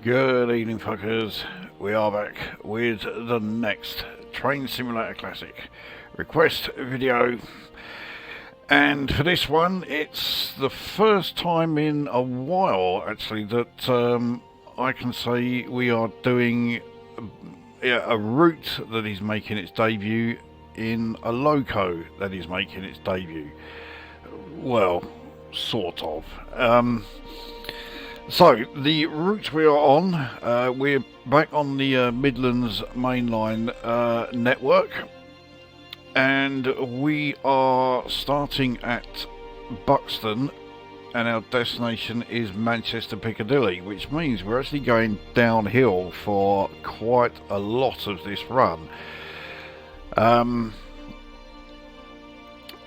Good evening, fuckers. We are back with the next Train Simulator Classic request video, and for this one it's the first time in a while actually that I can say we are doing a route that is making its debut in a loco that is making its debut. Well, sort of. So, the route we are on, we're back on the Midlands Main Line network, and we are starting at Buxton, and our destination is Manchester Piccadilly, which means we're actually going downhill for quite a lot of this run.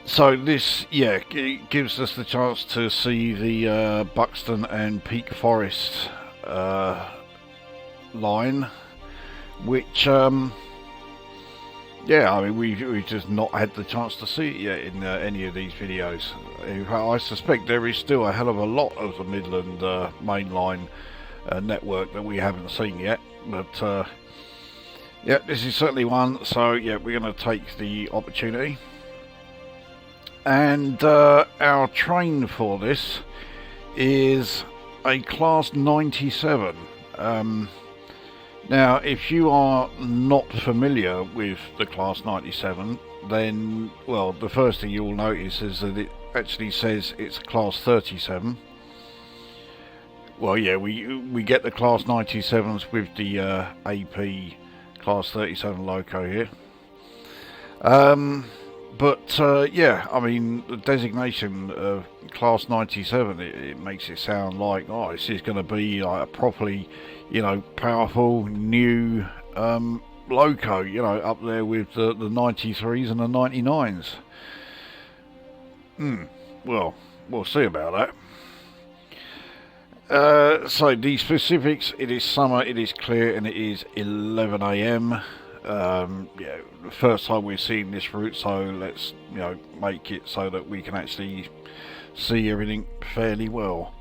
So this, it gives us the chance to see the Buxton and Peak Forest line, which, I mean, we've just not had the chance to see it yet in any of these videos. In fact, I suspect there is still a hell of a lot of the Midland Main Line network that we haven't seen yet, but yeah, this is certainly one, so yeah, we're going to take the opportunity. And our train for this is a Class 97. Now, if you are not familiar with the Class 97, then, well, the first thing you'll notice is that it actually says it's Class 37. Well, yeah, we get the Class 97s with the AP Class 37 loco here. But yeah, I mean, the designation of Class 97, it makes it sound like, oh, this is going to be like a properly, you know, powerful new loco, you know, up there with the 93s and the 99s. Well, we'll see about that. So the specifics: it is summer, it is clear, and it is 11 AM. Yeah, the first time we're seeing this route, so let's, you know, make it so that we can actually see everything fairly well.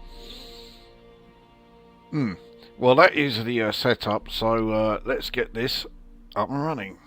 Well, that is the setup, so let's get this up and running.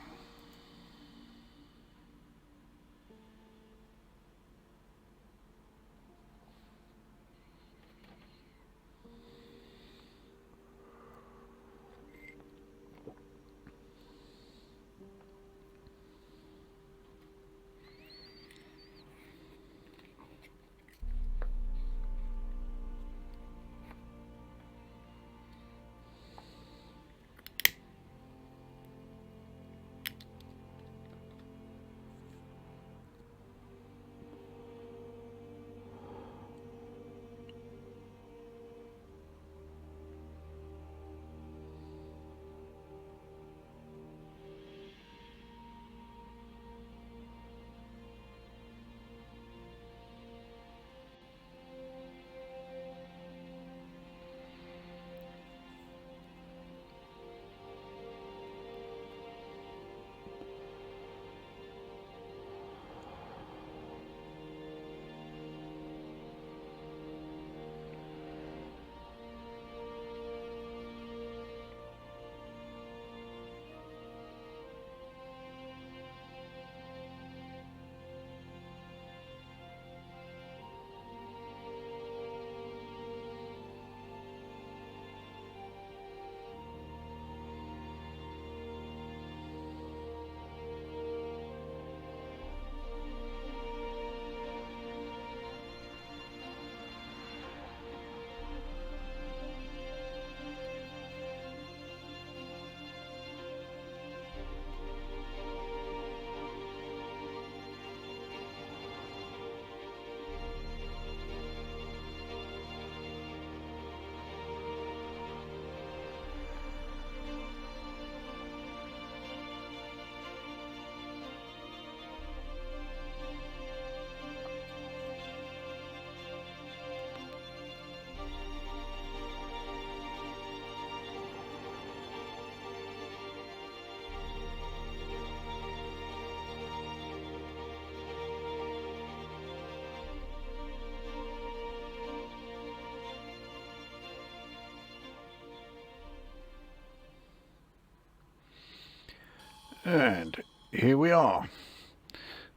And here we are.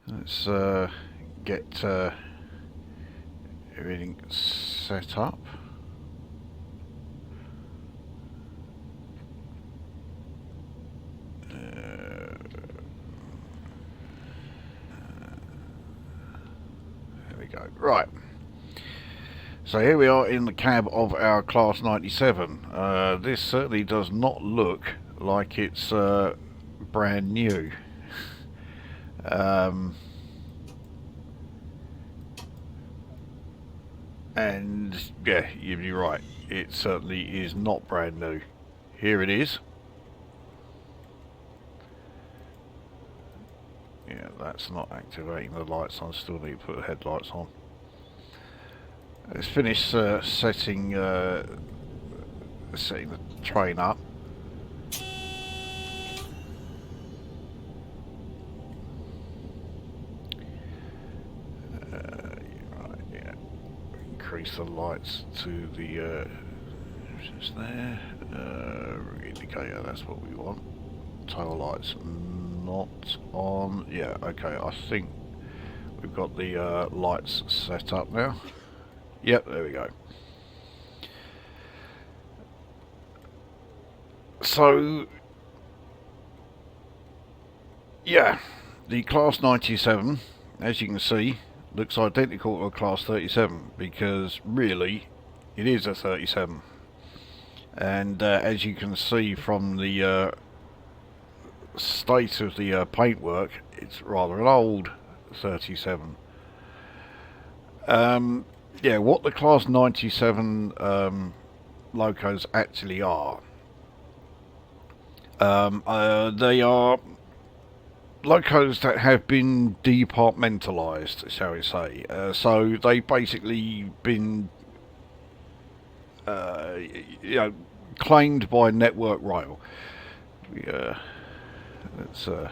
Let's get everything set up. There we go. Right. So here we are in the cab of our Class 97. This certainly does not look like it's brand new. And yeah, you'd be right, it certainly is not brand new. Here it is. Yeah, that's not activating the lights. I still need to put the headlights on. Let's finish setting the train up. Right, yeah. Increase the lights to the just there. Indicator. That's what we want. Tail lights not on. Yeah. Okay. I think we've got the lights set up now. Yep, there we go. So, yeah, the Class 97, as you can see, looks identical to a Class 37 because really it is a 37. And as you can see from the state of the paintwork, it's rather an old 37. Yeah, what the Class 97 locos actually are. They are locos that have been departmentalised, shall we say. So they've basically been, you know, claimed by Network Rail. Let's, yeah.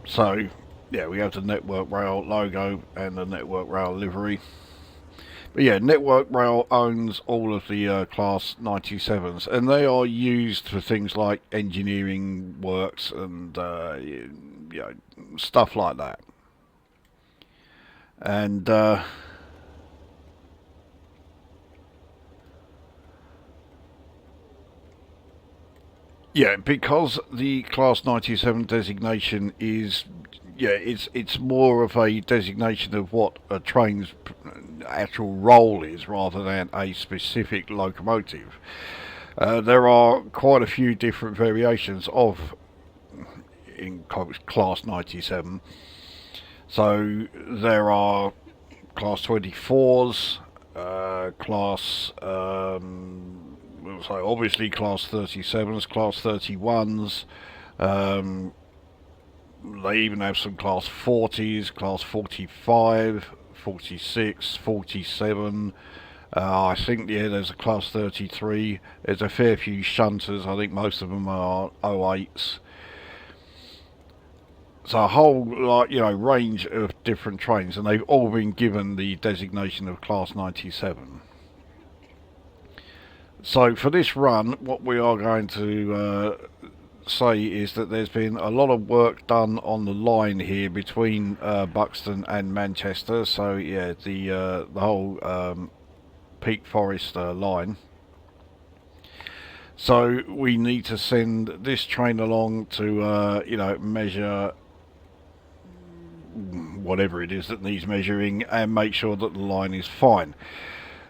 So, yeah, we have the Network Rail logo and the Network Rail livery. But yeah, Network Rail owns all of the Class 97s, and they are used for things like engineering works and you know, stuff like that. And yeah, because the Class 97 designation is, yeah, it's more of a designation of what a train's actual role is rather than a specific locomotive. There are quite a few different variations of in Class 97. So there are Class 24s, Class so obviously Class 37s, Class 31s. They even have some Class 40s, Class 45, 46, 47. I think, yeah, there's a Class 33. There's a fair few shunters. I think most of them are 08s. So a whole, like, you know, range of different trains, and they've all been given the designation of Class 97. So for this run, what we are going to say is that there's been a lot of work done on the line here between Buxton and Manchester. So yeah, the whole Peak Forest line. So we need to send this train along to you know, measure whatever it is that needs measuring and make sure that the line is fine.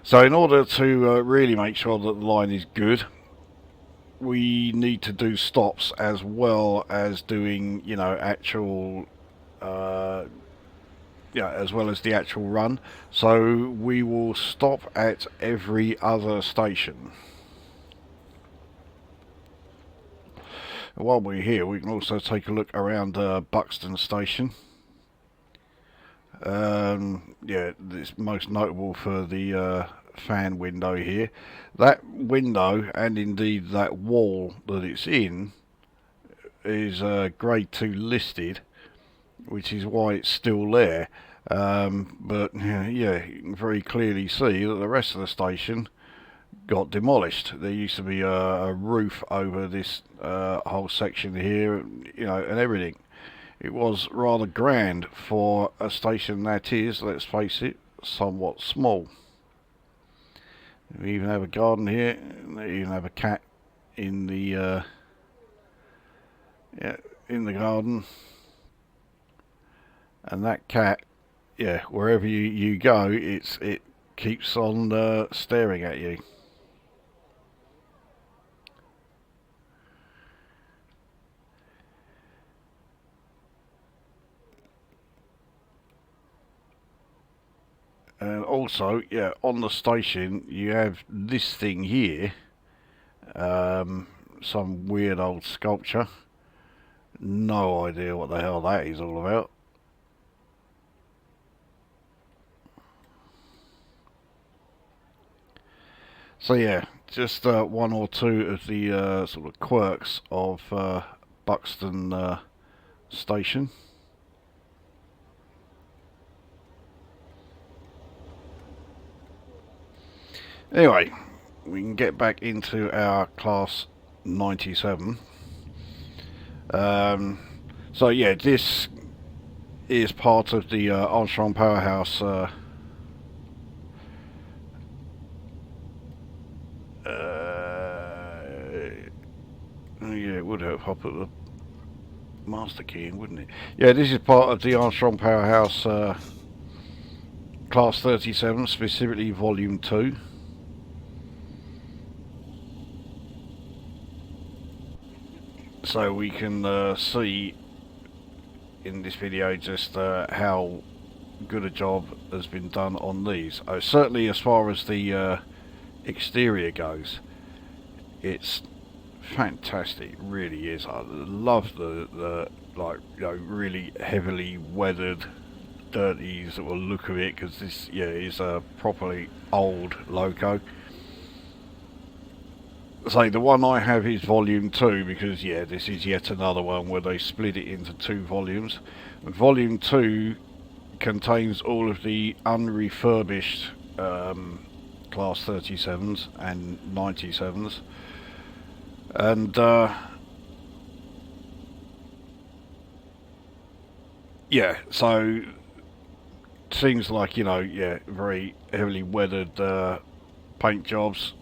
So in order to really make sure that the line is good, we need to do stops as well as doing, you know, actual, yeah, as well as the actual run. So we will stop at every other station. While we're here, we can also take a look around Buxton station. Yeah, it's most notable for the fan window here. That window, and indeed that wall that it's in, is grade 2 listed, which is why it's still there. But yeah, you can very clearly see that the rest of the station got demolished. There used to be a roof over this whole section here, you know, and everything. It was rather grand for a station that is, let's face it, somewhat small. We even have a garden here. They even have a cat in the yeah, in the garden. And that cat, yeah, wherever you go, it keeps on staring at you. And also, yeah, on the station you have this thing here, some weird old sculpture. No idea what the hell that is all about. So yeah, just one or two of the sort of quirks of Buxton station. Anyway, we can get back into our class 97. So yeah, this is part of the Armstrong Powerhouse yeah, it would help if I put the master key in, wouldn't it? Yeah, this is part of the Armstrong Powerhouse Class 37, specifically Volume 2. So we can see in this video just how good a job has been done on these. Certainly as far as the exterior goes, it's fantastic. It really is. I love the like, you know, really heavily weathered, dirty sort of look of it, because this, yeah, is a properly old loco. So the one I have is Volume 2, because yeah, this is yet another one where they split it into 2 volumes. Volume 2 contains all of the unrefurbished Class 37s and 97s. And yeah, so things like, you know, yeah, very heavily weathered paint jobs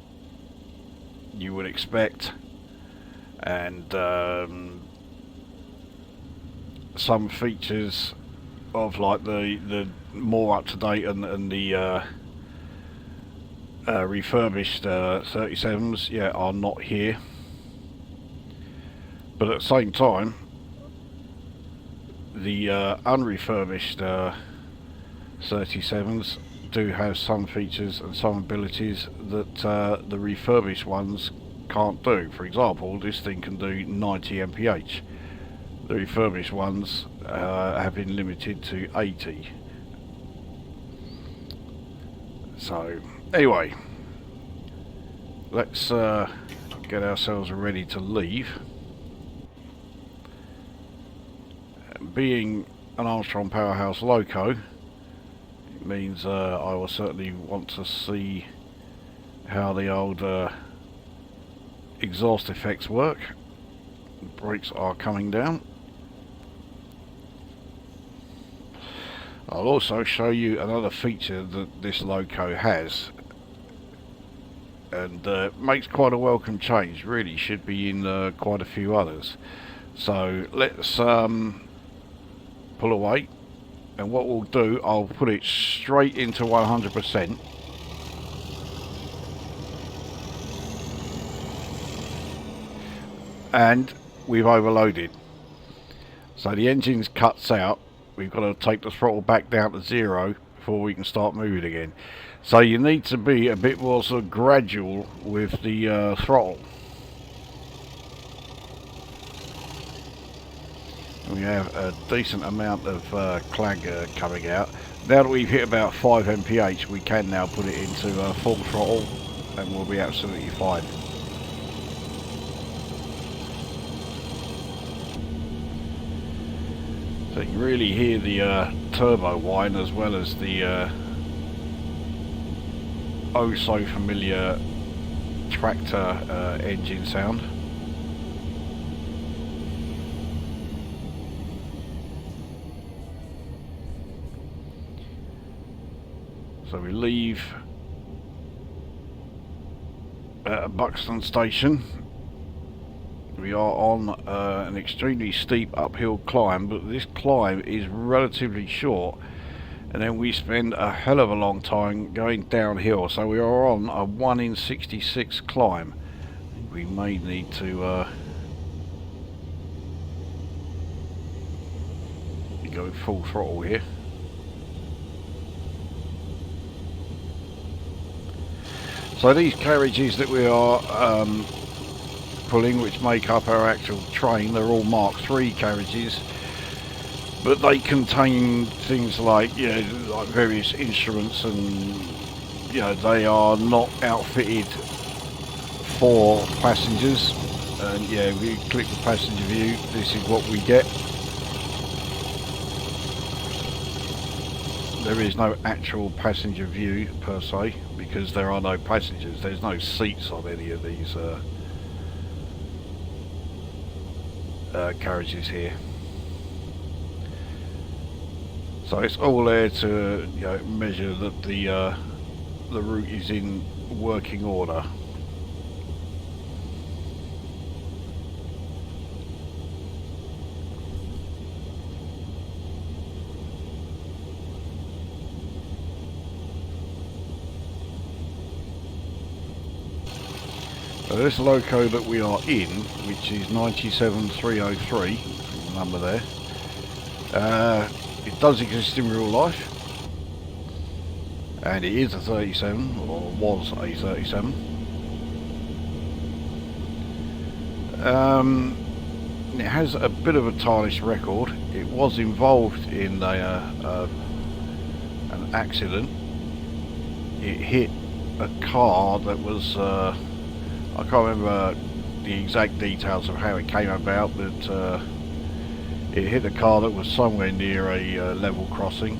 you would expect, and some features of like the more up to date and the refurbished 37s, yeah, are not here. But at the same time, the unrefurbished 37s do have some features and some abilities that the refurbished ones can't do. For example, this thing can do 90 mph. The refurbished ones have been limited to 80. So anyway, let's get ourselves ready to leave. Being an Armstrong Powerhouse loco, means I will certainly want to see how the old exhaust effects work. The brakes are coming down. I'll also show you another feature that this loco has, and makes quite a welcome change. Really should be in quite a few others. So let's pull away. And what we'll do, I'll put it straight into 100%. And we've overloaded. So the engine's cuts out. We've got to take the throttle back down to 0 before we can start moving again. So you need to be a bit more sort of gradual with the throttle. We have a decent amount of clanger coming out. Now that we've hit about 5 mph, we can now put it into full throttle and we'll be absolutely fine. So you can really hear the turbo whine, as well as the oh so familiar tractor engine sound. So we leave Buxton station. We are on an extremely steep uphill climb, but this climb is relatively short, and then we spend a hell of a long time going downhill. So we are on a 1 in 66 climb. We may need to go full throttle here. So these carriages that we are pulling, which make up our actual train, they're all Mark III carriages, but they contain things like, you know, like various instruments, and you know, they are not outfitted for passengers. And yeah, if we click the passenger view, this is what we get. There is no actual passenger view per se, because there are no passengers. There's no seats on any of these carriages here. So it's all there to, you know, measure that the route is in working order. So this loco that we are in, which is 97303, the number there, it does exist in real life, and it is a 37, or was a 37. It has a bit of a tarnished record. It was involved in an accident. It hit a car that was, I can't remember the exact details of how it came about, but it hit a car that was somewhere near a level crossing,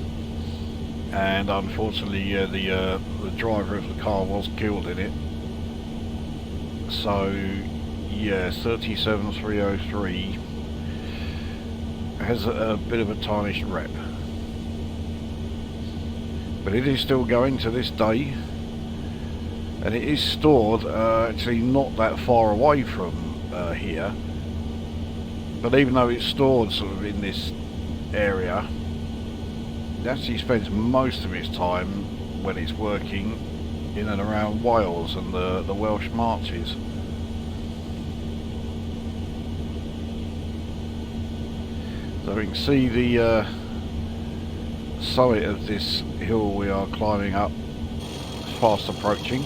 and unfortunately the driver of the car was killed in it. So yeah, 37303 has a bit of a tarnished rep, but it is still going to this day. And it is stored actually not that far away from here, but even though it's stored sort of in this area, it actually spends most of its time when it's working in and around Wales and the Welsh marches. So we can see the summit of this hill we are climbing up, fast approaching.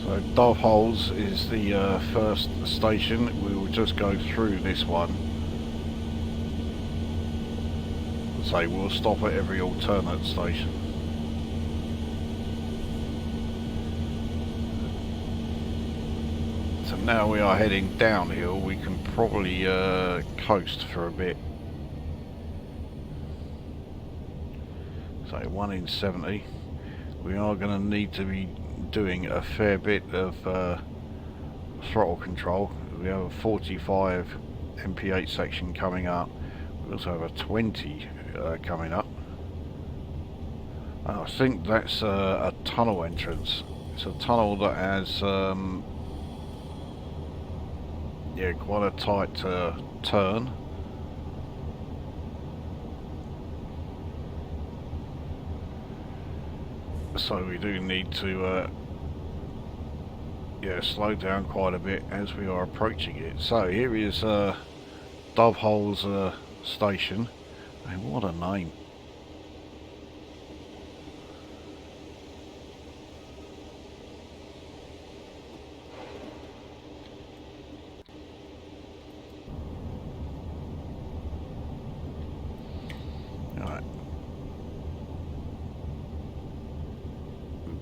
So Dove Holes is the first station. We will just go through this one. So we'll stop at every alternate station. So now we are heading downhill. We can probably coast for a bit. So 1 in 70. We are going to need to be doing a fair bit of throttle control. We have a 45 mph section coming up. We also have a 20 coming up. I think that's a tunnel entrance. It's a tunnel that has yeah, quite a tight turn. So we do need to yeah, slow down quite a bit as we are approaching it. So here is Dove Holes station, and what a name.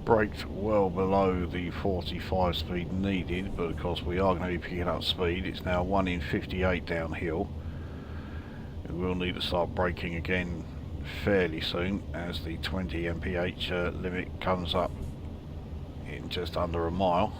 braked well below the 45 speed needed, but of course we are going to be picking up speed. It's now 1 in 58 downhill. We will need to start braking again fairly soon as the 20 mph limit comes up in just under a mile.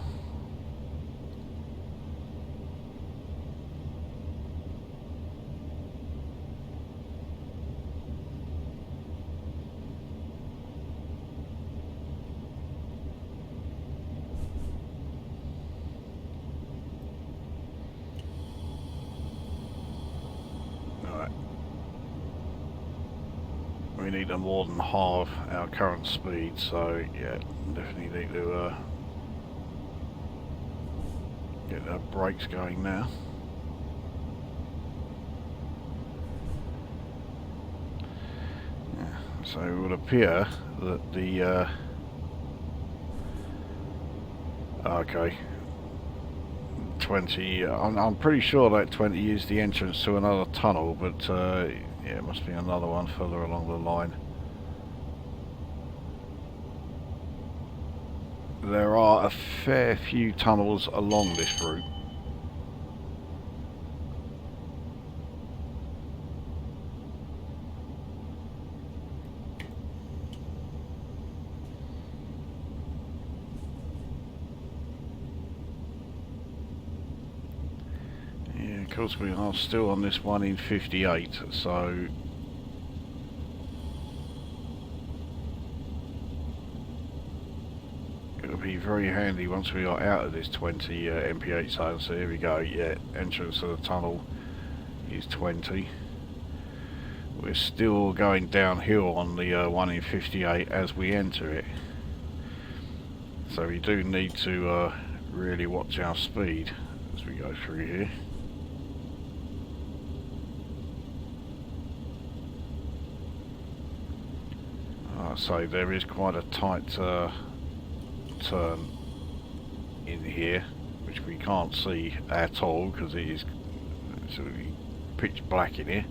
We need to more than halve our current speed, so yeah, definitely need to get our brakes going now. Yeah, so it would appear that the okay, 20, I'm pretty sure that 20 is the entrance to another tunnel, but yeah, it must be another one further along the line. There are a fair few tunnels along this route. Yeah, of course we are still on this 1 in 58, so it'll be very handy once we are out of this 20 mph zone. So here we go, yeah, entrance to the tunnel is 20. We're still going downhill on the 1 in 58 as we enter it, so we do need to really watch our speed as we go through here. So there is quite a tight turn in here, which we can't see at all because it is absolutely pitch black in here.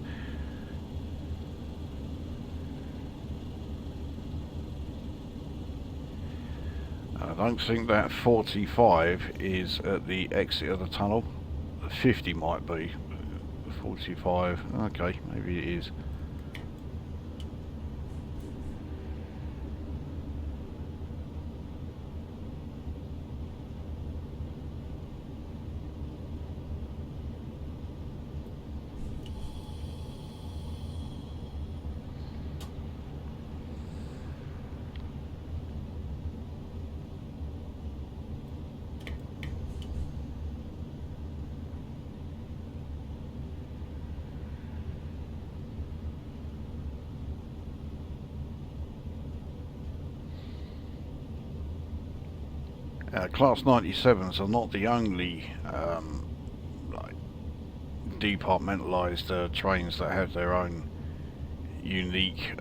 I don't think that 45 is at the exit of the tunnel. The 50 might be. The 45, okay, maybe it is. Class 97s are not the only like departmentalised trains that have their own unique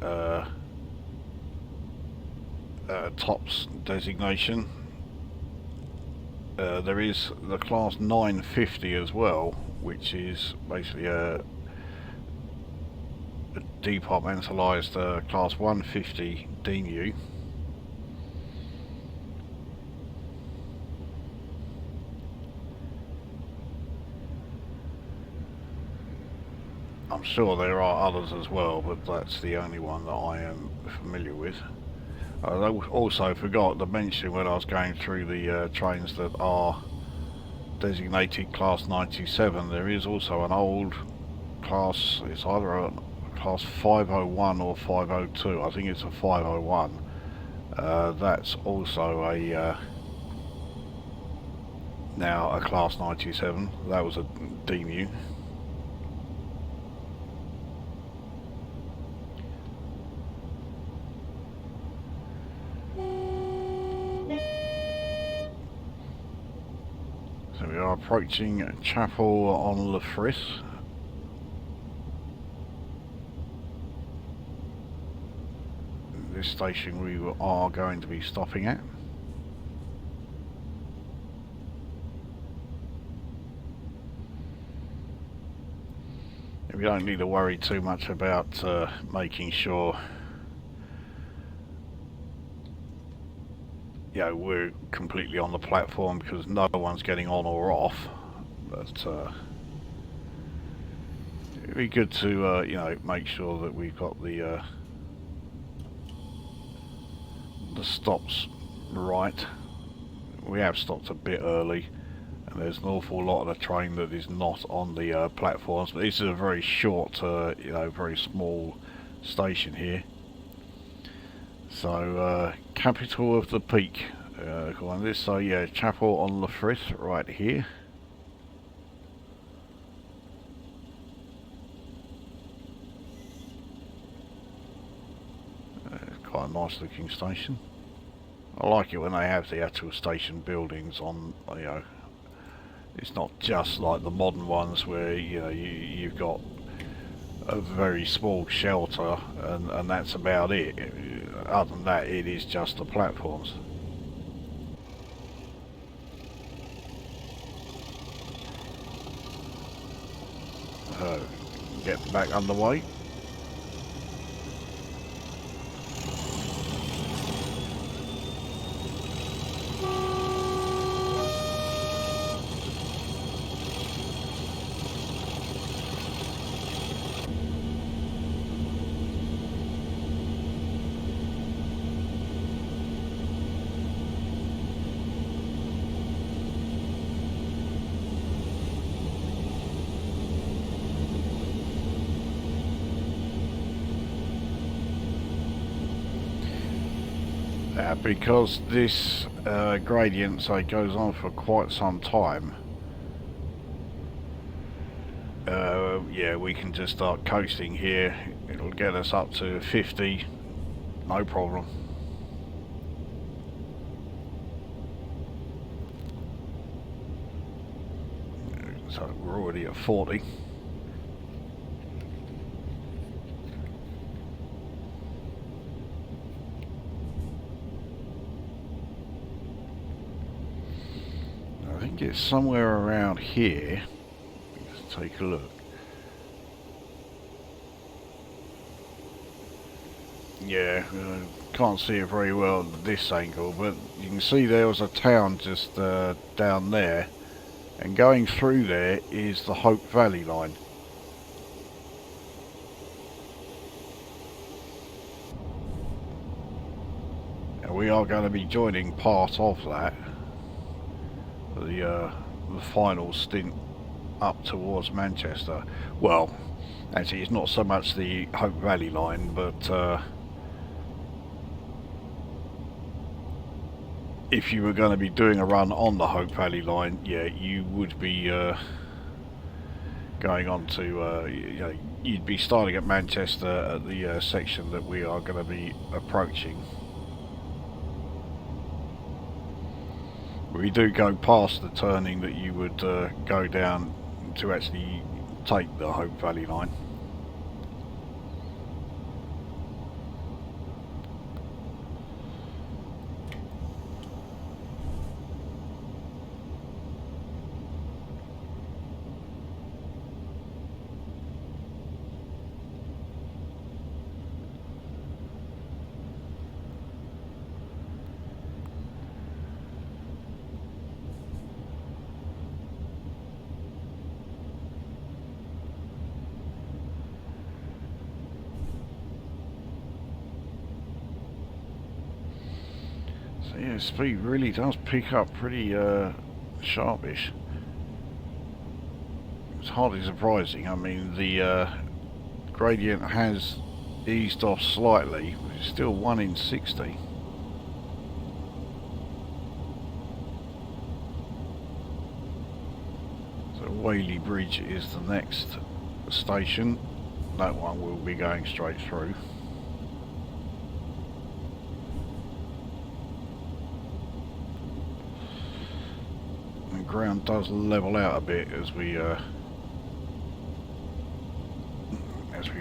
tops designation. There is the class 950 as well, which is basically a departmentalised class 150 DMU. I'm sure there are others as well, but that's the only one that I am familiar with. I also forgot to mention when I was going through the trains that are designated class 97, there is also an old class, it's either a class 501 or 502, I think it's a 501. That's also a now a class 97, that was a DMU. So we are approaching Chapel on Le Fris. This station we are going to be stopping at. We don't need to worry too much about making sure you know, we're completely on the platform because no one's getting on or off. But it'd be good to you know, make sure that we've got the stops right. We have stopped a bit early, and there's an awful lot of the train that is not on the platforms. But this is a very short, you know, very small station here. So capital of the peak, on this. So yeah, Chapel on the Frith right here. Quite a nice looking station. I like it when they have the actual station buildings on, you know, it's not just like the modern ones where, you know, you've got a very small shelter and that's about it. Other than that, it is just the platforms. Get back underway. Because this gradient, so it goes on for quite some time, yeah, we can just start coasting here. It'll get us up to 50, no problem. So we're already at 40. I think it's somewhere around here. Let's take a look. Yeah, can't see it very well at this angle, but you can see there was a town just down there, and going through there is the Hope Valley line. And we are going to be joining part of that. The final stint up towards Manchester. Well, actually it's not so much the Hope Valley line, but if you were going to be doing a run on the Hope Valley line, yeah, you would be going on to, you know, you'd be starting at Manchester at the section that we are going to be approaching. We do go past the turning that you would go down to actually take the Hope Valley line. Yeah, speed really does pick up pretty sharpish. It's hardly surprising. I mean, the gradient has eased off slightly, but it's still 1 in 60. So Whaley Bridge is the next station. That one will be going straight through. Ground does level out a bit as we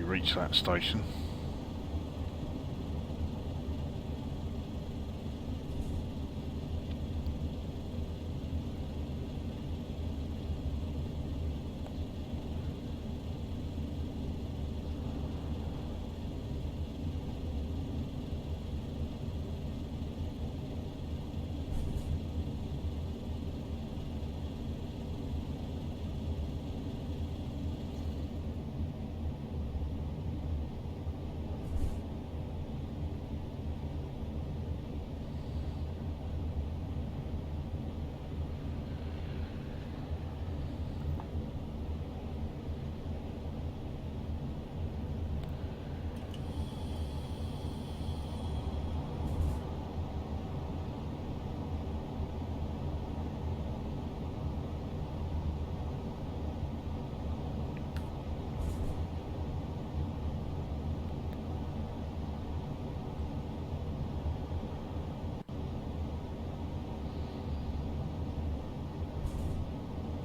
reach that station.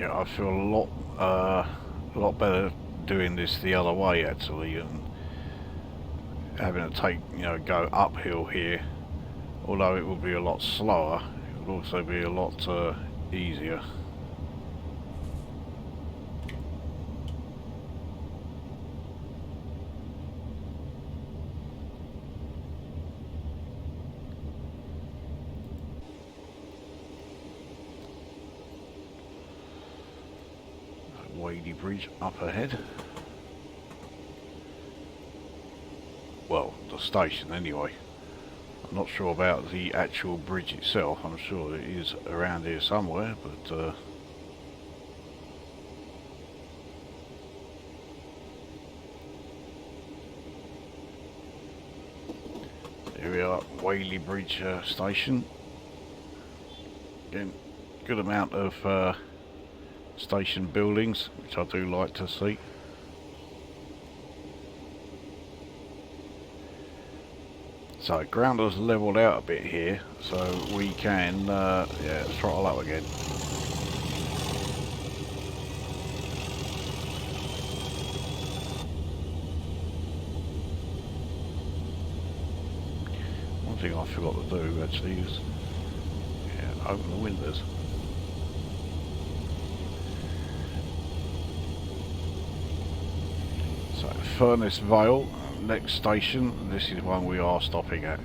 Yeah, I feel a lot better doing this the other way actually, and having to take, you know, go uphill here. Although it will be a lot slower, it will also be a lot easier. Wadey Bridge up ahead. Well, the station anyway. I'm not sure about the actual bridge itself. I'm sure it is around here somewhere, but here we are, Whaley Bridge station. Again, good amount of station buildings, which I do like to see. So ground has levelled out a bit here, so we can yeah, throttle up again. One thing I forgot to do actually is open the windows. So Furnace Vale, next station. This is one we are stopping at.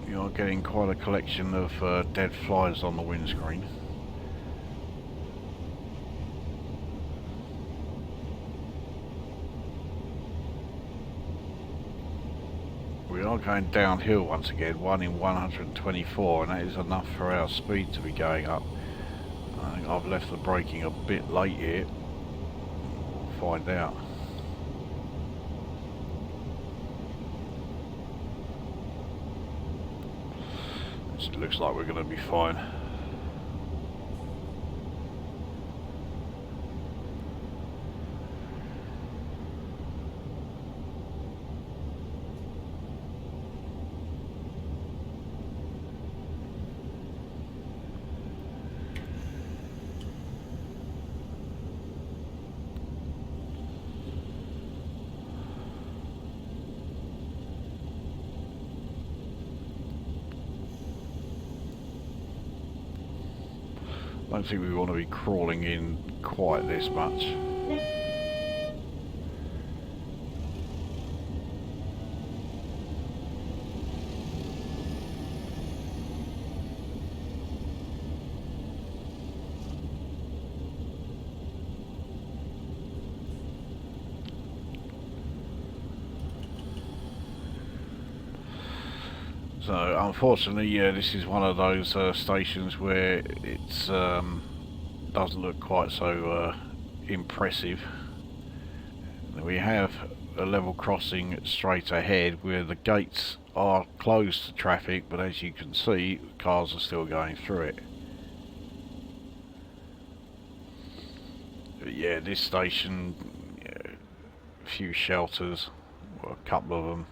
You are getting quite a collection of dead flies on the windscreen. We are going downhill once again, 1 in 124, and that is enough for our speed to be going up. I think I've left the braking a bit late here. We'll find out. It looks like we're going to be fine. I don't think we want to be crawling in quite this much. So unfortunately, yeah, this is one of those stations where it's doesn't look quite so impressive. We have a level crossing straight ahead where the gates are closed to traffic, but as you can see, cars are still going through it. But yeah, this station, yeah, a few shelters, well, a couple of them,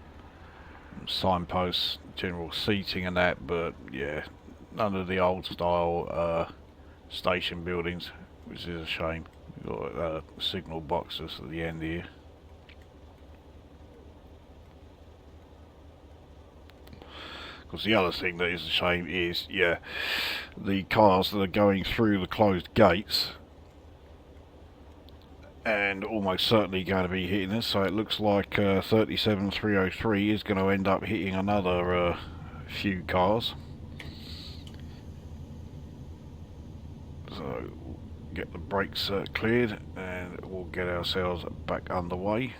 signposts, general seating and that, but yeah, none of the old style station buildings, which is a shame. We've got signal boxes at the end here. Because the other thing that is a shame is, yeah, the cars that are going through the closed gates and almost certainly going to be hitting us, so it looks like 37303 is going to end up hitting another few cars. So get the brakes cleared and we'll get ourselves back underway.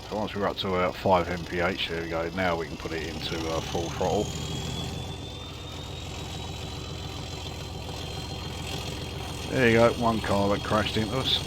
So once we're up to about 5 mph, there we go, now we can put it into full throttle. There you go, one car that crashed into us.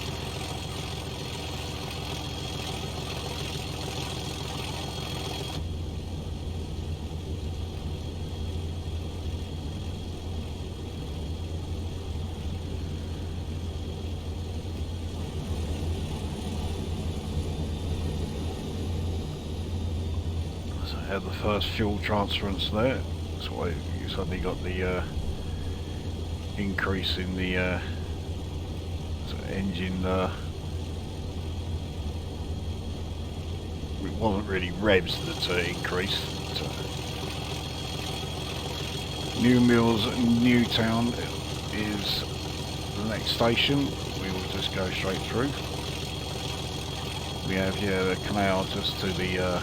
So I had the first fuel transference there. That's why you suddenly got the increase in the engine. It wasn't really revs that increased. New Mills, Newtown is the next station. We will just go straight through. We have here the canal just to the. I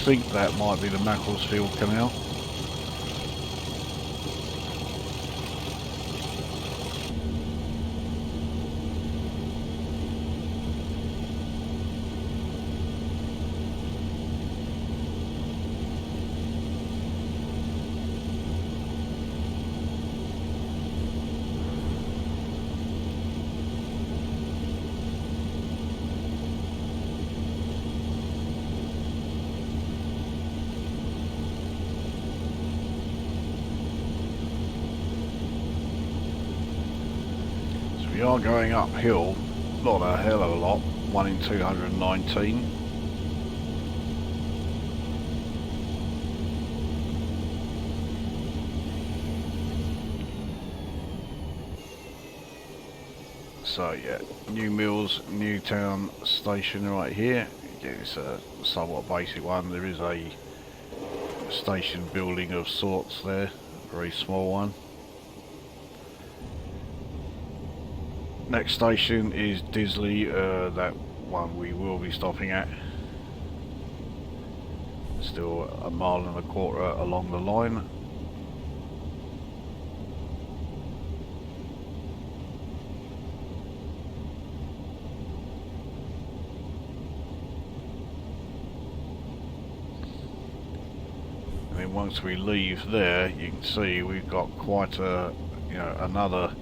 think that might be the Macclesfield Canal. We are going uphill, not a hell of a lot, 1 in 219. So yeah, New Mills, Newtown station right here. Again, it's a somewhat basic one. There is a station building of sorts there, a very small one. Next station is Disley, that one we will be stopping at. Still 1.25 miles along the line. And then once we leave there, you can see we've got quite a, another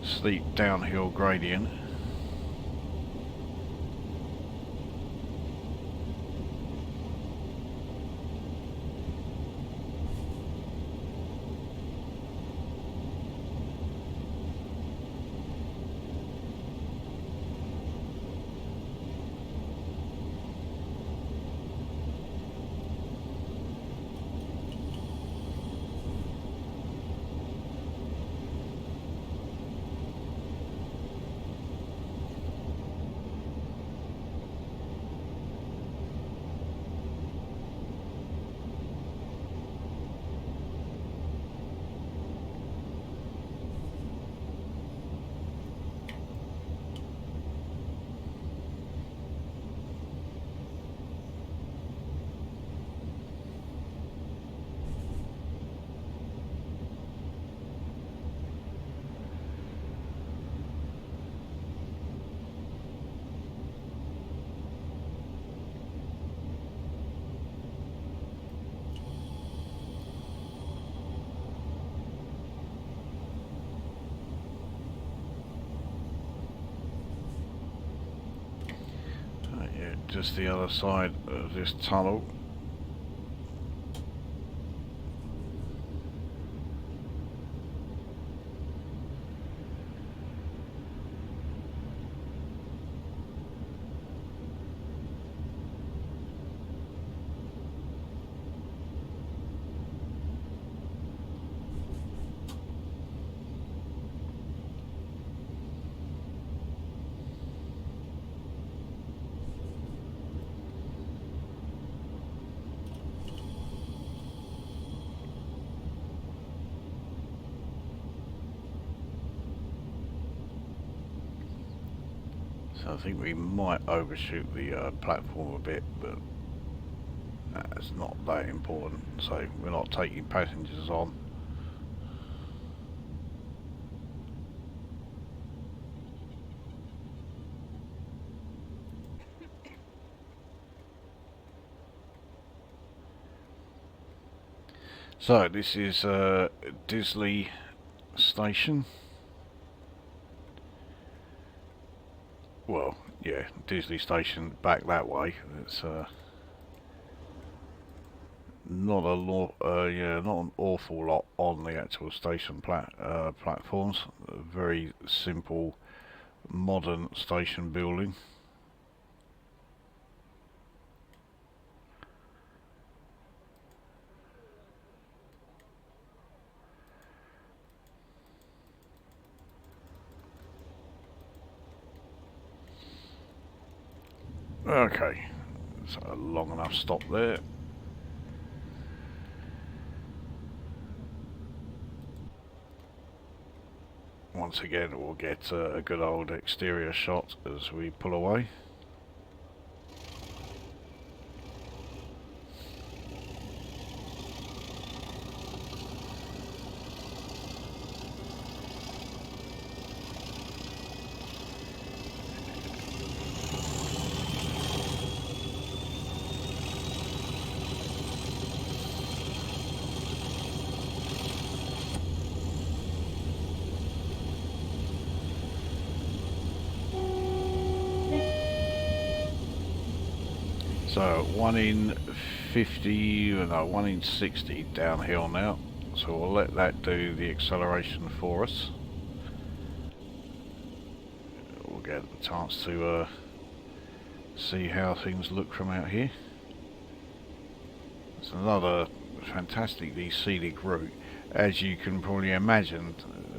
steep downhill gradient. Just the other side of this tunnel. So I think we might overshoot the platform a bit, but that's not that important. So we're not taking passengers on. So this is Disley station. Well, yeah, Disney station back that way. It's not a lot, yeah, not an awful lot on the actual station platforms. A very simple, modern station building. Okay, it's a long enough stop there. Once again, we'll get a good old exterior shot as we pull away. So 1 in 50, no, 1 in 60 downhill now. So we'll let that do the acceleration for us. We'll get a chance to see how things look from out here. It's another fantastically scenic route, as you can probably imagine,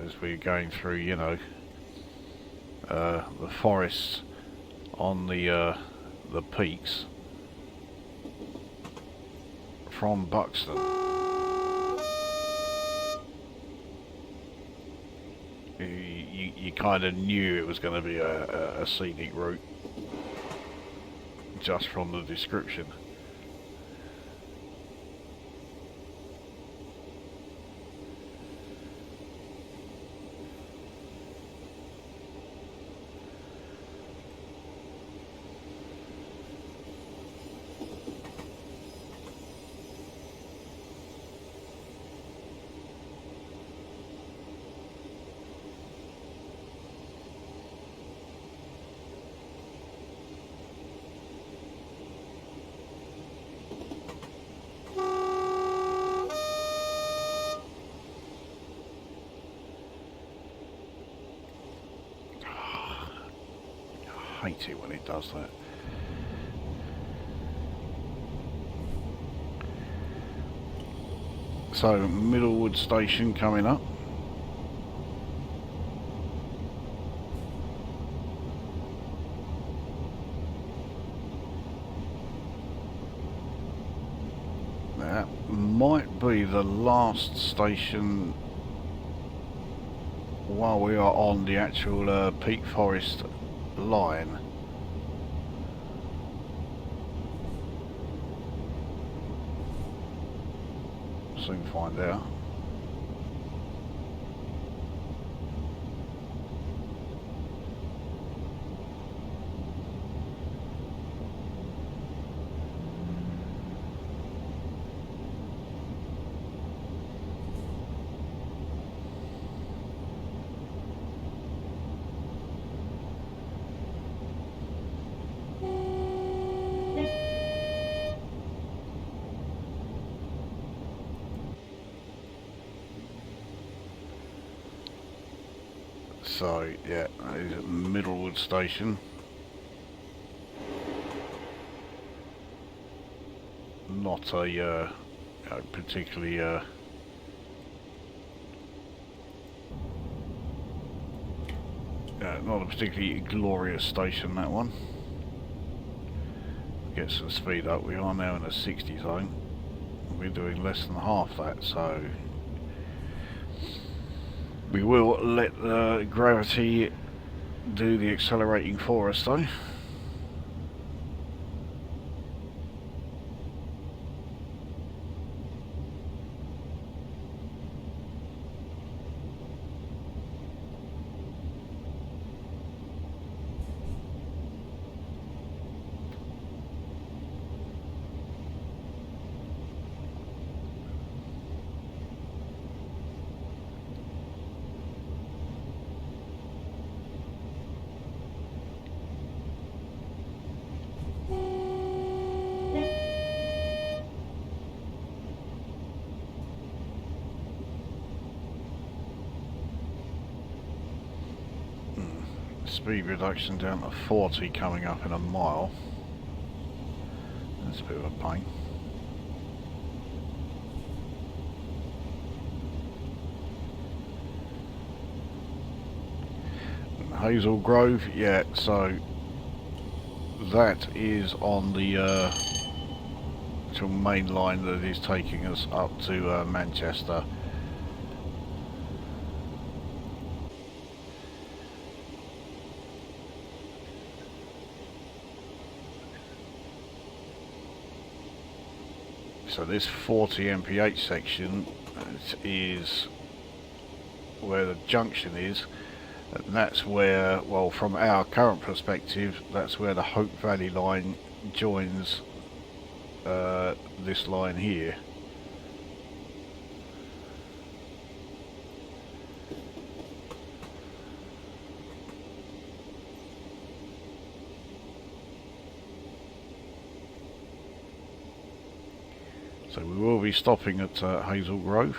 as we're going through, you know, the forests on the peaks from Buxton. You kind of knew it was going to be a scenic route just from the description. I hate it when it does that. So Middlewood station coming up. That might be the last station while we are on the actual Peak Forest line. Soon find out. So yeah, that is at Middlewood station. Not a particularly not a particularly glorious station, that one. Get some speed up. We are now in a 60 zone. We're doing less than half that, so we will let gravity do the accelerating for us though. speed reduction down to 40 coming up in a mile. That's a bit of a pain. Hazel Grove, yeah, so that is on the actual main line that is taking us up to Manchester. So this 40 mph section is where the junction is, and that's where, well, from our current perspective, that's where the Hope Valley line joins this line here. So we will be stopping at Hazel Grove.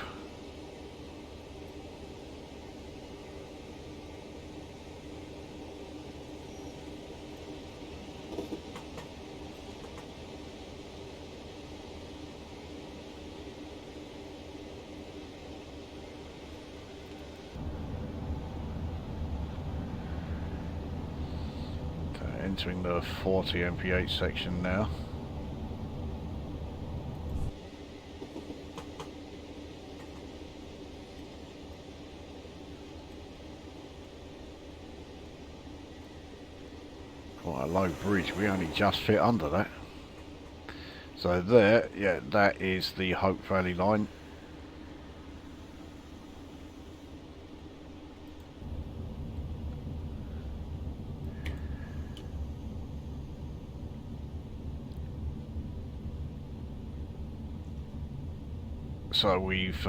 Entering the 40 mph section now. Quite a low bridge, we only just fit under that. So there, yeah, that is the Hope Valley line. So we've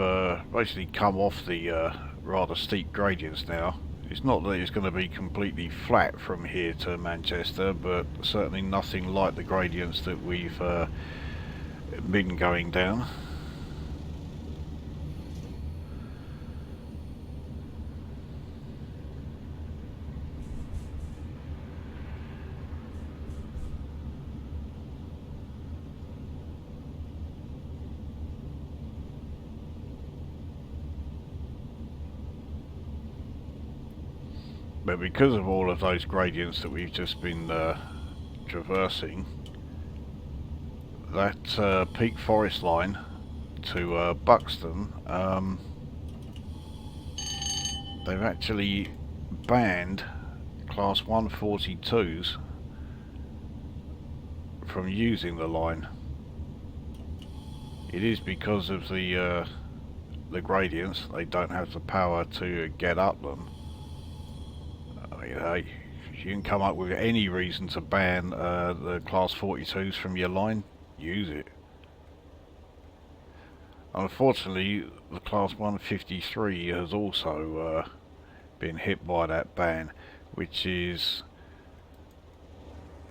basically come off the rather steep gradients now. It's not that it's going to be completely flat from here to Manchester, but certainly nothing like the gradients that we've been going down. But because of all of those gradients that we've just been traversing, that Peak Forest line to Buxton, they've actually banned Class 142s from using the line. It is because of the gradients. They don't have the power to get up them. You know, if you can come up with any reason to ban the Class 42s from your line, use it. Unfortunately, the Class 153 has also been hit by that ban, which is,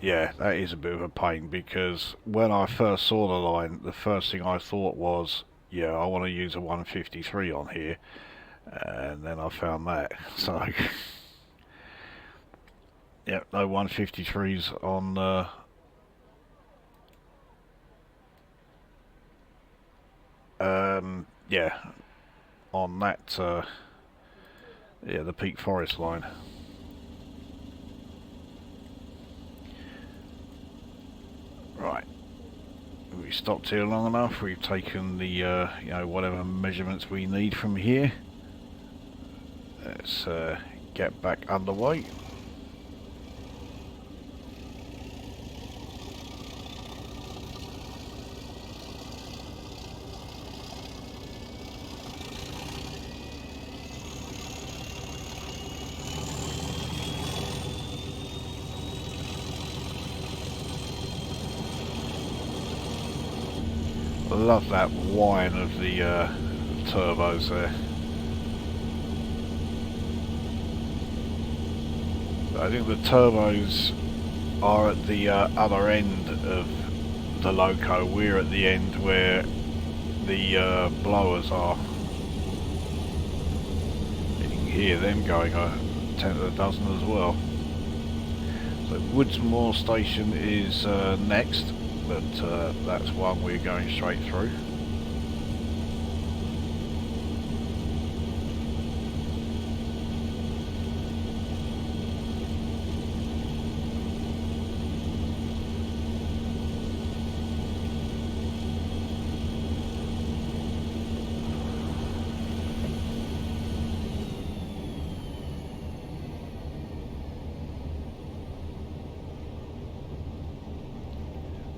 yeah, that is a bit of a pain, because when I first saw the line, the first thing I thought was, yeah, I want to use a 153 on here, and then I found that, so... Yep, no 153s on yeah, on that yeah, the Peak Forest line. Right, we stopped here long enough. We've taken the you know, whatever measurements we need from here. Let's get back underway. I love that whine of the turbos there. I think the turbos are at the other end of the loco. We're at the end where the blowers are. You can hear them going a tenth of a dozen as well. So Woodsmoor station is next, but that's one we're going straight through.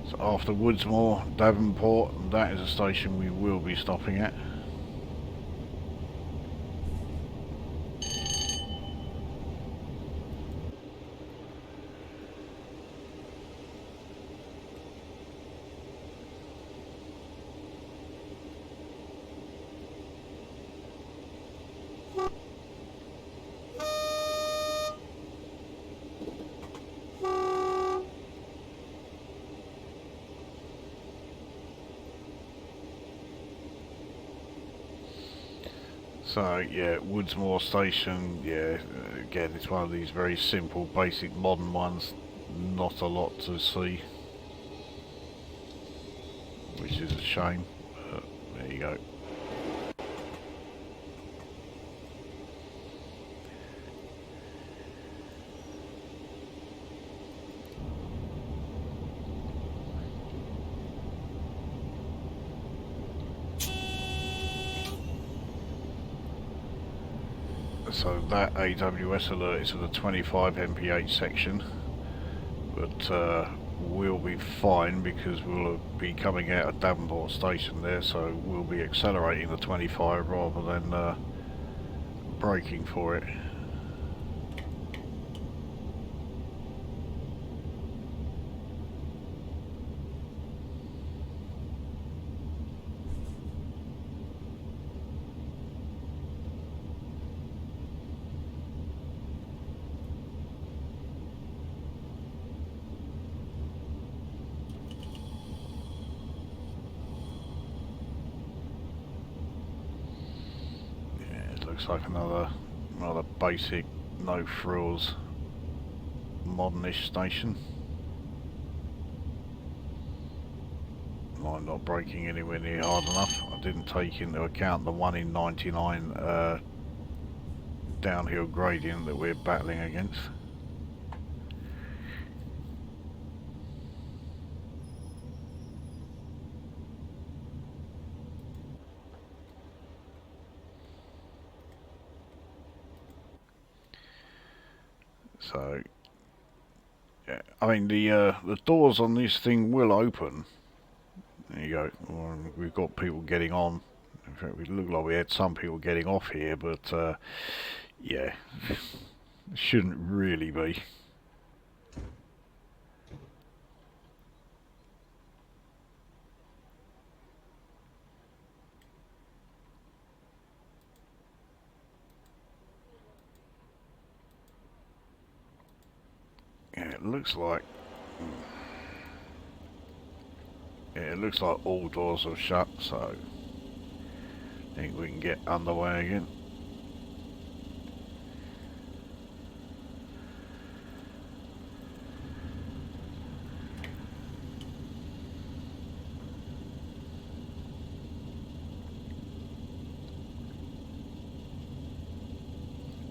So after Woodsmoor, Davenport, that is a station we will be stopping at. So yeah, Woodsmoor station, yeah, again it's one of these very simple, basic modern ones, not a lot to see, which is a shame, but there you go. So that AWS alert is for the 25 mph section, but we'll be fine because we'll be coming out of Davenport station there, so we'll be accelerating the 25 rather than braking for it. Looks like another basic, no frills, modernish station. I'm not braking anywhere near hard enough. I didn't take into account the 1 in 99 downhill gradient that we're battling against. So, yeah, I mean the doors on this thing will open. There you go. We've got people getting on. In fact, we look like we had some people getting off here, but yeah, shouldn't really be. Yeah, it looks like. Yeah, it looks like all doors are shut, so I think we can get underway again.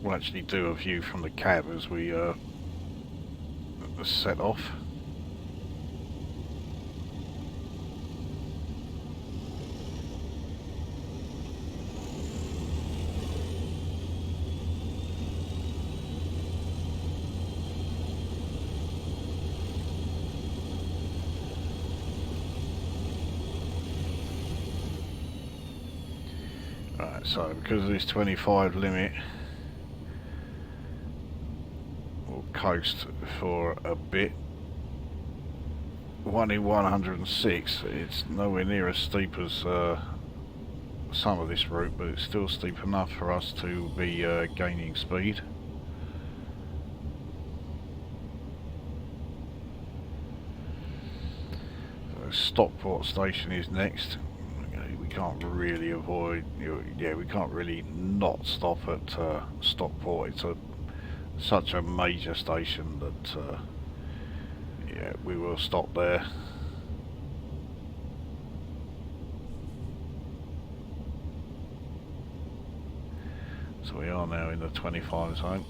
We'll actually do a view from the cab as we set off. Right, so because of this 25 limit, we'll coast for a bit. 1 in 106, it's nowhere near as steep as some of this route, but it's still steep enough for us to be gaining speed. So Stockport station is next. We can't really avoid, yeah, we can't really not stop at Stockport. It's such a major station that yeah, we will stop there. So we are now in the 25 zone.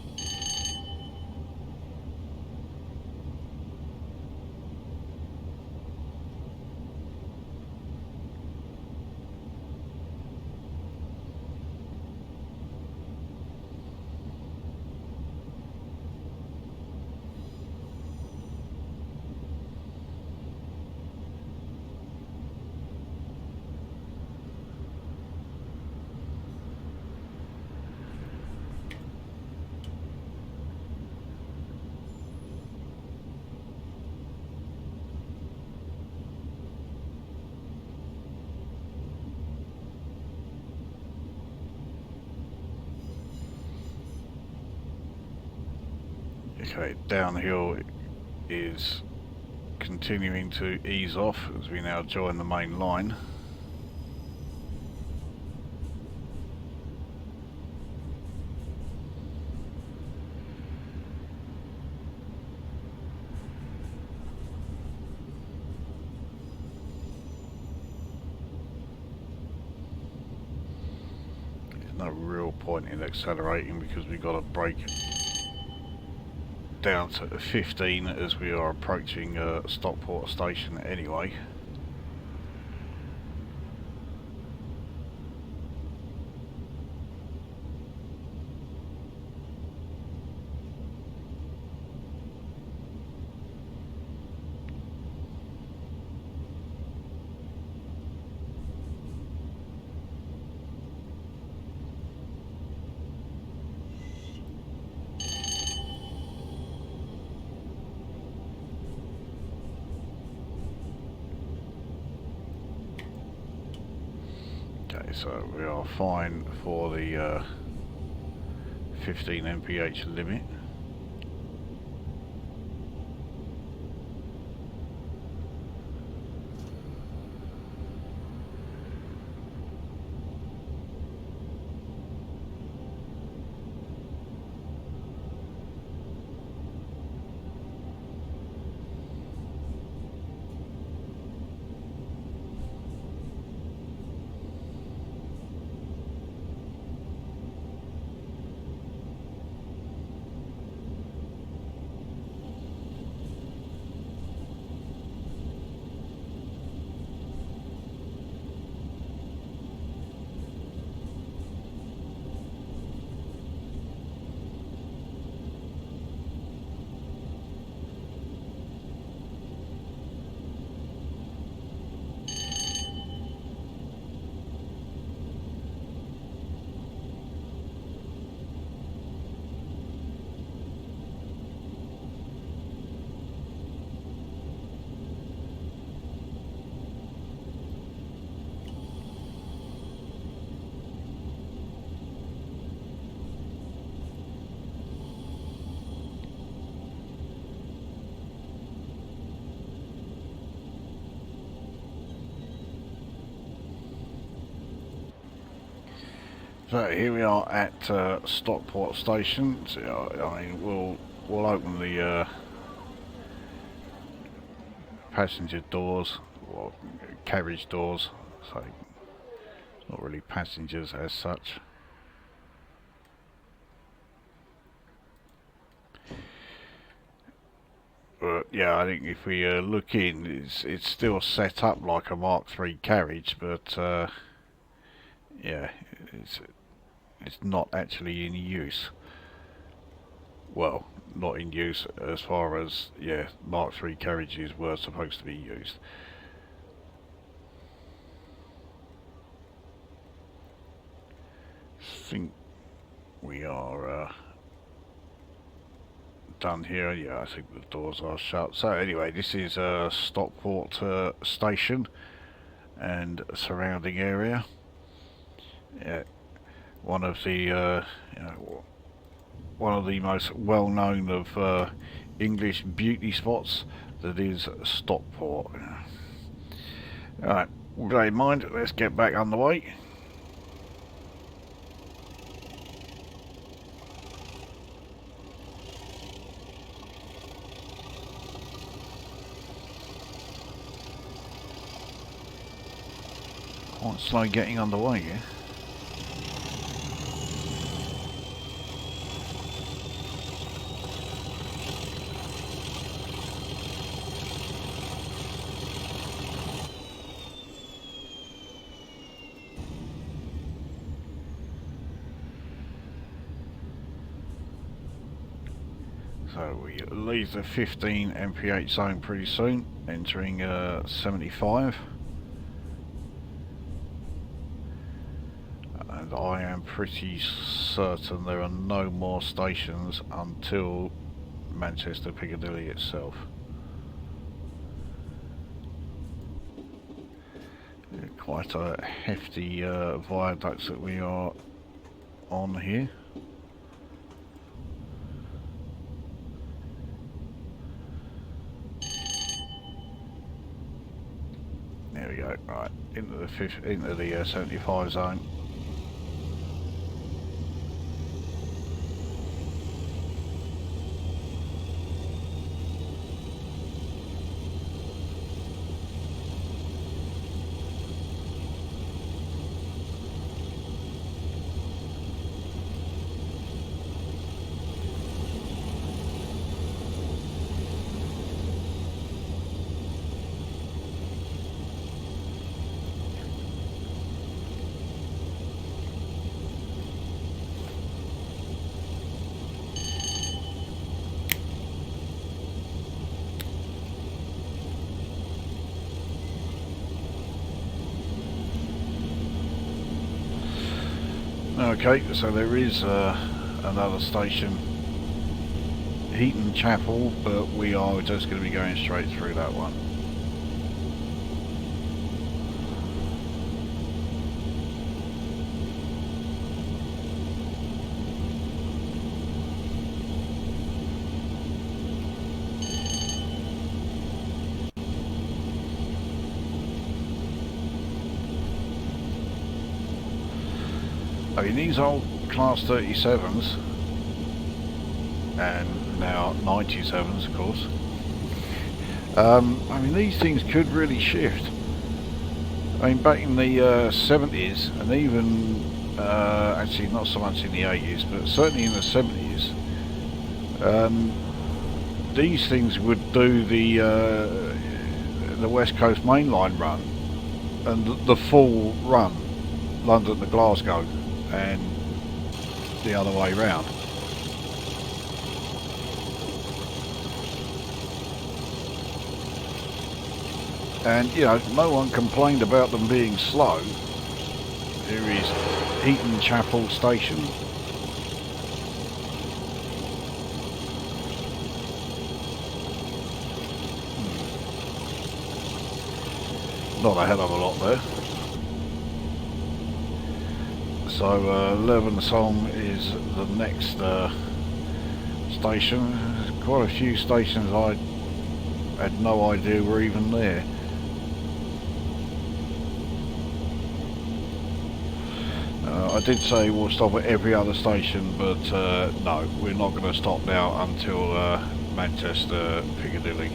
Okay, downhill is continuing to ease off as we now join the main line. There's no real point in accelerating because we've got to brake down to 15 as we are approaching Stockport station anyway. Okay, so we are fine for the 15 mph limit. So here we are at Stockport station. So, I mean, we'll open the passenger doors or carriage doors. So not really passengers as such. But yeah, I think if we look in, it's still set up like a Mark III carriage, but yeah, it's not actually in use. Well, not in use as far as, yeah, Mark III carriages were supposed to be used. I think we are done here. Yeah, I think the doors are shut. So anyway, this is Stockport station and surrounding area. Yeah, one of the you know, one of the most well-known of English beauty spots that is Stockport. Alright, with that in mind, let's get back underway. Quite slow getting underway here. So we leave the 15 mph zone pretty soon, entering 75. And I am pretty certain there are no more stations until Manchester Piccadilly itself. Quite a hefty viaduct that we are on here. There we go. Right, into the 75 zone. Okay, so there is another station, Heaton Chapel, but we are just going to be going straight through that one. I mean, these old Class 37s, and now 97s of course, I mean these things could really shift. I mean back in the 70s, and even actually not so much in the 80s, but certainly in the 70s, these things would do the West Coast Main Line run, and the full run, London to Glasgow, and the other way round. And you know, no one complained about them being slow. Here is Heaton Chapel Station. Not a hell of a lot there. So Levenshulme is the next station. There's quite a few stations I had no idea were even there. I did say we'll stop at every other station, but no, we're not going to stop now until Manchester Piccadilly.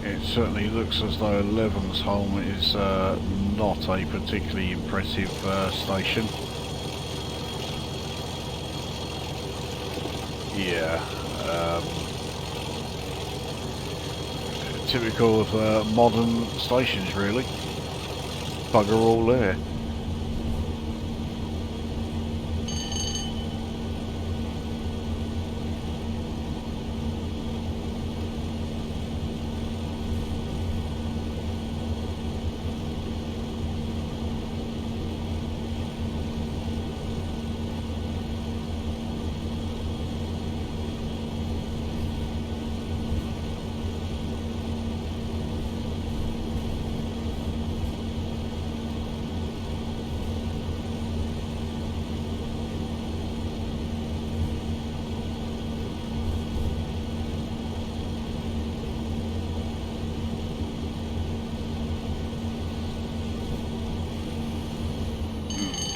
It certainly looks as though Levenshulme is not a particularly impressive station. Yeah, typical of modern stations really. Bugger all there.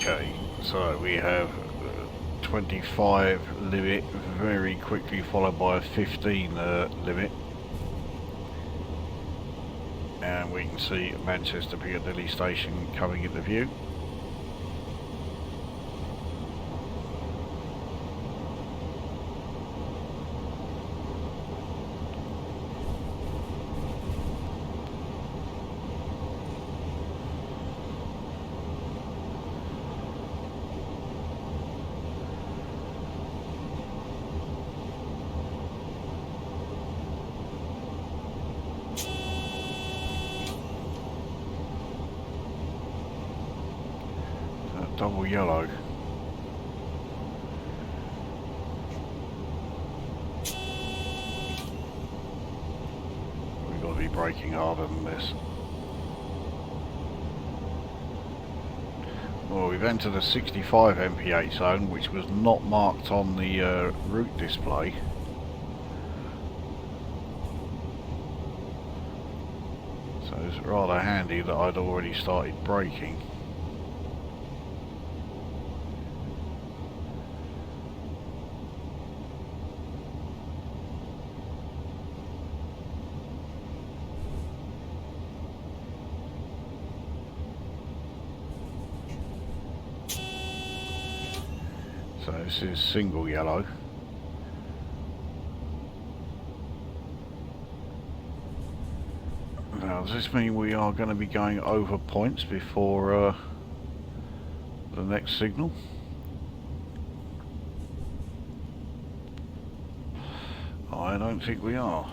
Okay, so we have 25 limit, very quickly followed by a 15 limit. And we can see Manchester Piccadilly station coming into view. Double yellow. We've got to be braking harder than this. Well, we've entered a 65 mph zone, which was not marked on the route display. So it's rather handy that I'd already started braking. So this is single yellow. Now does this mean we are going to be going over points before the next signal? I don't think we are.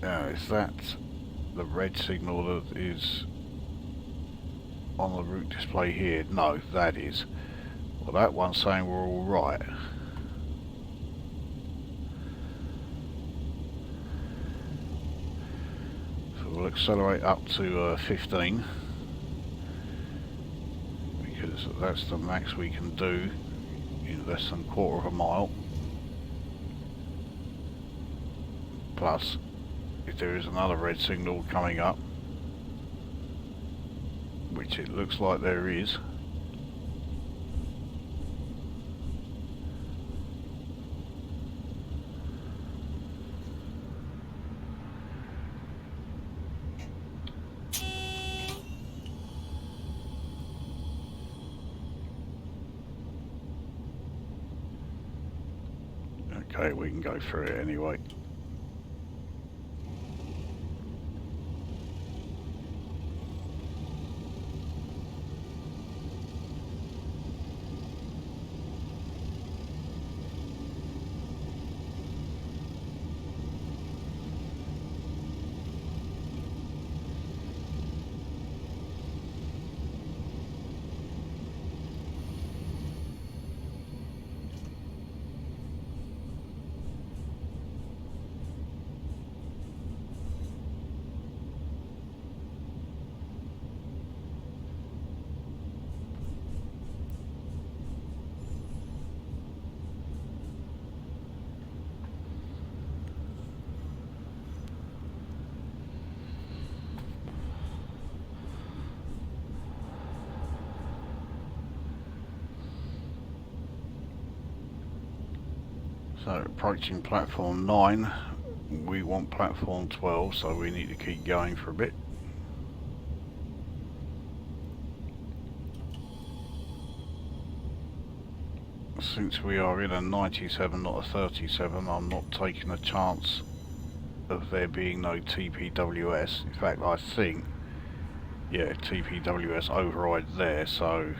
Now, is that the red signal that is on the route display here? No, that is. Well, that one's saying we're all right. So we'll accelerate up to 15, because that's the max we can do in less than a quarter of a mile. Plus, if there is another red signal coming up, which it looks like there is, okay, we can go through it anyway. So approaching platform 9, we want platform 12, so we need to keep going for a bit. Since we are in a 97, not a 37, I'm not taking a chance of there being no TPWS. In fact, I think, yeah, TPWS override there, so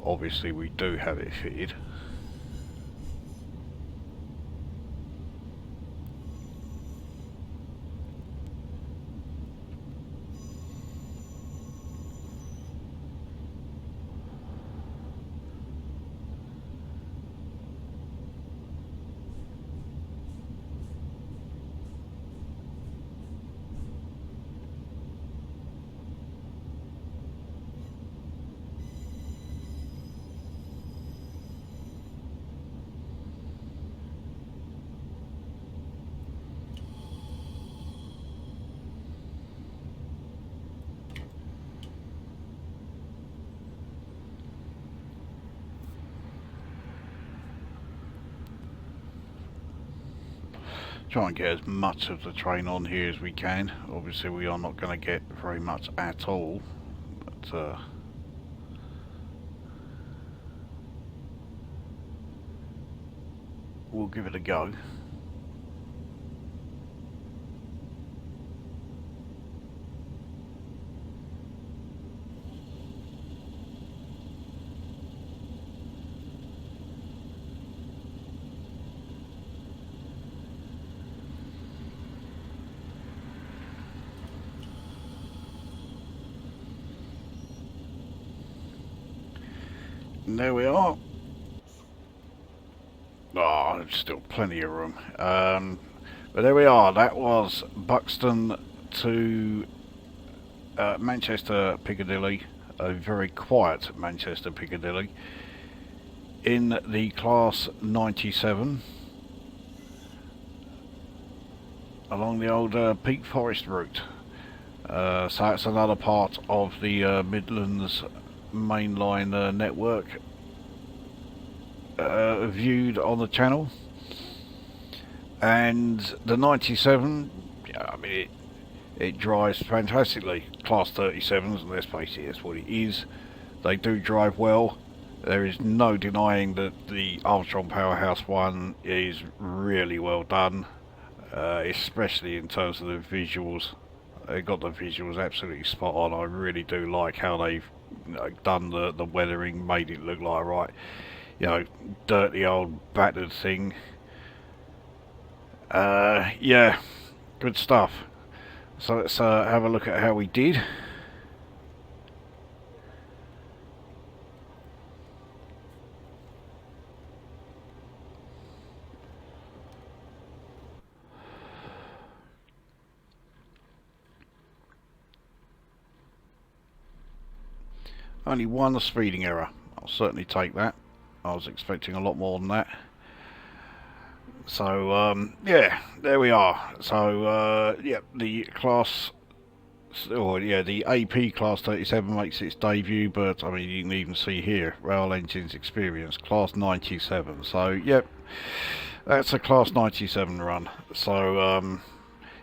obviously we do have it fitted. Try and get as much of the train on here as we can. Obviously we are not going to get very much at all, but we'll give it a go. And there we are. Oh, there's still plenty of room. But there we are. That was Buxton to Manchester Piccadilly. A very quiet Manchester Piccadilly. In the Class 97. Along the old Peak Forest route. So that's another part of the Midlands Main Line network viewed on the channel. And the 97, I mean, it drives fantastically. Class 37s, let's face it, that's what it is. They do drive well. There is no denying that the Armstrong Powerhouse one is really well done, especially in terms of the visuals. They got the visuals absolutely spot on. I really do like how they've done the weathering, made it look like right, you know, dirty old battered thing. Yeah, good stuff. So let's have a look at how we did. Only one speeding error. I'll certainly take that. I was expecting a lot more than that. So yeah, there we are. So yeah, the class, or yeah, the AP Class 37 makes its debut. But I mean, you can even see here, Rail Engines Experience Class 97. So yep, that's a Class 97 run. So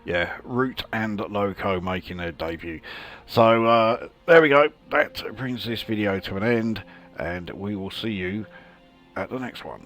yeah, Route and Loco making their debut. So there we go. That brings this video to an end, and we will see you at the next one.